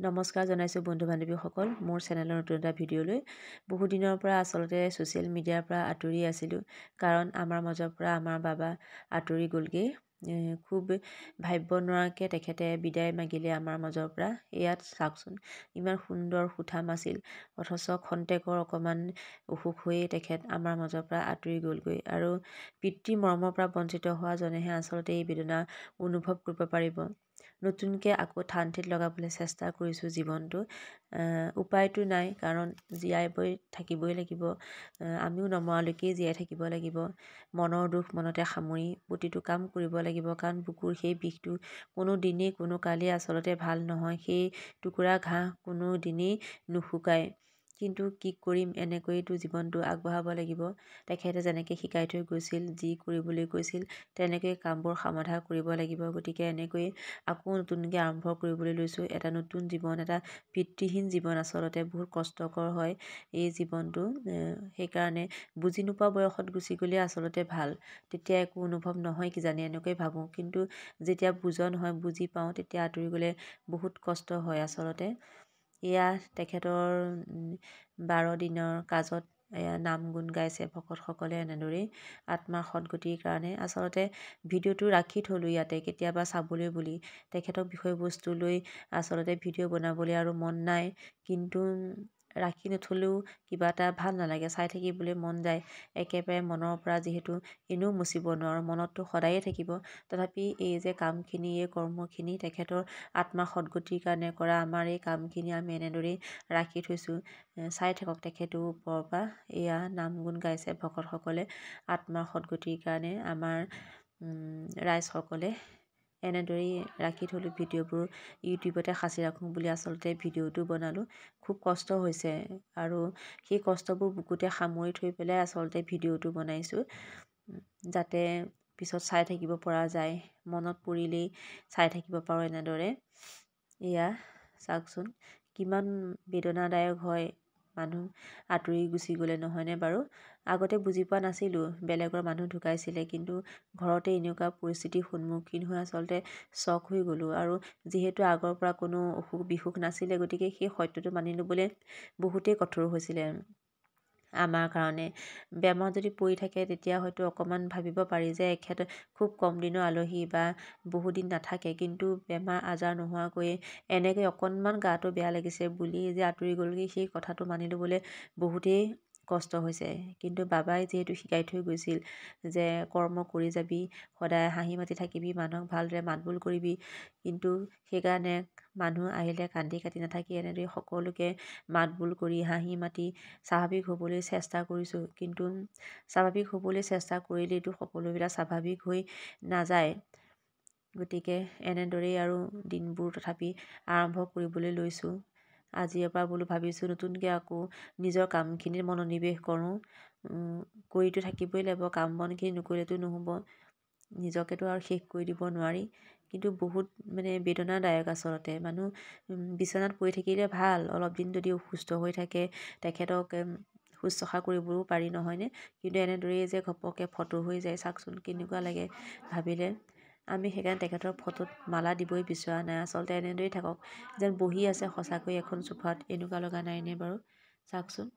নমস্কাৰ জনাইছোঁ বন্ধু বান্ধৱীসকল, মোৰ চেনেলৰ নতুন এটা ভিডিঅ'লৈ। বহু দিনৰ পৰা আচলতে ছ'চিয়েল মিডিয়াৰ পৰা আঁতৰি আছিলোঁ, কাৰণ আমাৰ মাজৰ পৰা আমাৰ বাবা আঁতৰি গ'লগৈ। খুব ভাবিব নোৱাৰাকৈ তেখেতে বিদায় মাগিলে আমাৰ মাজৰ পৰা। ইয়াত চাওকচোন, ইমান সুন্দৰ সুঠাম আছিল, অথচ খন্তেকৰ অকণমান অসুখ হৈয়ে তেখেত আমাৰ মাজৰ পৰা আঁতৰি গ'লগৈ। আৰু পিতৃ মৰমৰ পৰা বঞ্চিত হোৱাজনেহে আচলতে এই বেদনা অনুভৱ কৰিব পাৰিব। নতুনকৈ আকৌ ঠান ঠিত লগাবলৈ চেষ্টা কৰিছোঁ জীৱনটো। উপায়তো নাই, কাৰণ জীয়াই থাকিবই লাগিব। আমিও নমৰালৈকেই জীয়াই থাকিব লাগিব। মনৰ দুখ মনতে সামৰি প্ৰতিটো কাম কৰিব লাগিব, কাৰণ বুকুৰ সেই বিষটো কোনো দিনেই কোনো কালেই আচলতে ভাল নহয়। সেই টুকুৰা ঘাঁহ কোনো দিনেই নুশুকায়। কিন্তু কি কৰিম, এনেকৈয়েতো জীৱনটো আগবঢ়াব লাগিব। তেখেতে যেনেকৈ শিকাই থৈ গৈছিল, যি কৰিবলৈ কৈছিল, তেনেকৈ কামবোৰ সমাধা কৰিব লাগিব। গতিকে এনেকৈয়ে আকৌ নতুনকৈ আৰম্ভ কৰিবলৈ লৈছোঁ এটা নতুন জীৱন, এটা পিতৃহীন জীৱন। আচলতে বহুত কষ্টকৰ হয় এই জীৱনটো। সেইকাৰণে বুজি নোপোৱা বয়সত গুচি গ'লে আচলতে ভাল, তেতিয়া একো অনুভৱ নহয় কিজানি, এনেকৈ ভাবোঁ। কিন্তু যেতিয়া বুজন হয়, বুজি পাওঁ, তেতিয়া আঁতৰি গ'লে বহুত কষ্ট হয় আচলতে। এয়া তেখেতৰ 12 দিনৰ কাজত এয়া নাম গুণ গাইছে ভকতসকলে এনেদৰেই আত্মাৰ সদগতিৰ কাৰণে। আচলতে ভিডিঅ'টো ৰাখি থ'লোঁ ইয়াতে কেতিয়াবা চাবলৈ বুলি। তেখেতক বিষয়বস্তু লৈ আচলতে ভিডিঅ' বনাবলৈ আৰু মন নাই, কিন্তু ৰাখি নথ'লেও কিবা এটা ভাল নালাগে, চাই থাকিবলৈ মন যায়। একেবাৰে মনৰ পৰা যিহেতু এনেও মুচিব নোৱাৰোঁ, মনততো সদায়ে থাকিব। তথাপি এই যে কামখিনি, এই কৰ্মখিনি তেখেতৰ আত্মাৰ সদগতিৰ কাৰণে কৰা আমাৰ এই কামখিনি আমি এনেদৰেই ৰাখি থৈছোঁ। চাই থাকক তেখেতেও ওপৰৰ পৰা। এয়া নাম গুণ গাইছে ভকতসকলে আত্মাৰ সদগতিৰ কাৰণে। আমাৰ ৰাইজসকলে এনেদৰেই ৰাখি থ'লোঁ ভিডিঅ'বোৰ, ইউটিউবতে সাঁচি ৰাখোঁ বুলি আচলতে ভিডিঅ'টো বনালোঁ। খুব কষ্ট হৈছে, আৰু সেই কষ্টবোৰ বুকুতে সামৰি থৈ পেলাই আচলতে ভিডিঅ'টো বনাইছোঁ, যাতে পিছত চাই থাকিব পৰা যায়, মনত পৰিলেই চাই থাকিব পাৰোঁ এনেদৰে। এয়া চাওকচোন, কিমান বেদনাদায়ক হয় মানুহ আঁতৰি গুচি গ'লে, নহয়নে বাৰু? আগতে বুজি পোৱা নাছিলোঁ, বেলেগৰ মানুহ ঢুকাইছিলে, কিন্তু ঘৰতে এনেকুৱা পৰিস্থিতিৰ সন্মুখীন হৈ আচলতে শ্বক হৈ গ'লোঁ। আৰু যিহেতু আগৰ পৰা কোনো অসুখ বিসুখ নাছিলে, গতিকে সেই সত্যটো মানি ল'বলৈ বহুতেই কঠোৰ হৈছিলে আমাৰ কাৰণে। বেমাৰ যদি পৰি থাকে, তেতিয়া হয়তো অকণমান ভাবিব পাৰি যে এখেত খুব কম দিনৰ আলহী বা বহুদিন নাথাকে, কিন্তু বেমাৰ আজাৰ নোহোৱাকৈয়ে এনেকৈ অকণমান গাটো বেয়া লাগিছে বুলি যে আঁতৰি গ'লগৈ, সেই কথাটো মানি ল'বলৈ বহুতেই কষ্ট হৈছে। কিন্তু বাবাই যিহেতু শিকাই থৈ গৈছিল যে কৰ্ম কৰি যাবি, সদায় হাঁহি মাতি থাকিবি, মানুহক ভালদৰে মাত বোল কৰিবি, কিন্তু সেইকাৰণে মানুহ আহিলে কান্দি কাটি নাথাকি এনেদৰে সকলোকে মাত বোল কৰি হাঁহি মাতি স্বাভাৱিক হ'বলৈ চেষ্টা কৰিছোঁ। কিন্তু স্বাভাৱিক হ'বলৈ চেষ্টা কৰিলেইতো সকলোবিলাক স্বাভাৱিক হৈ নাযায়। গতিকে এনেদৰেই আৰু দিনবোৰ তথাপি আৰম্ভ কৰিবলৈ লৈছোঁ। আজিৰ পৰা বোলো ভাবিছোঁ নতুনকৈ আকৌ নিজৰ কামখিনিত মনোনিৱেশ কৰোঁ। কৰিতো থাকিবই লাগিব, কাম বনখিনি নকৰিলেতো নহ'ব, নিজকেতো আৰু শেষ কৰি দিব নোৱাৰি। কিন্তু বহুত বেদনাদায়ক আচলতে। মানুহ বিচনাত পৰি থাকিলে ভাল, অলপ দিন যদি অসুস্থ হৈ থাকে, তেখেতক শুশ্ৰূষা কৰিবও পাৰি, নহয়নে? কিন্তু এনেদৰেই যে ঘপককৈ ফটো হৈ যায়, চাওকচোন কেনেকুৱা লাগে ভাবিলে। আমি সেইকাৰণে তেখেতৰ ফটোত মালা দিবই বিচৰা নাই। আচলতে এনেদৰেই থাকক, যেন বহি আছে সঁচাকৈ এখন চোফাত, এনেকুৱা লগা নাইনে বাৰু? চাওকচোন।